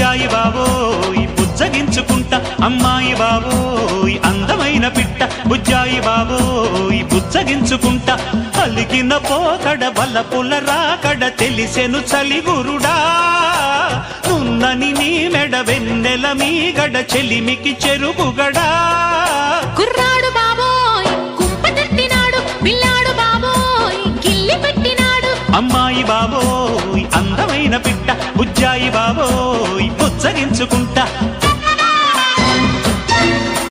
బుజ్జాయి బాబోయ్ బుజ్జగించుకుంటా అమ్మాయి బాబోయ్ అందమైన పిట్ట బుజ్జాయి బాబోయ్ బుజ్జగించుకుంటా అలిగిన పోకడ బలపుల రాకడ తెలిసెను చలిగురుడా నున్నని నీ మెడ వెన్నెల మీగడ చెలిమికి చెరుగుగడా కుర్రాడు బాబోయ్ కుంపటెట్టినాడు పిల్లాడు బాబోయ్ కిల్లి పెట్టినాడు అమ్మాయి బాబోయ్ అందమైన పిట్ట బుజ్జాయి బాబోయ్ బుజ్జగించుకుంటా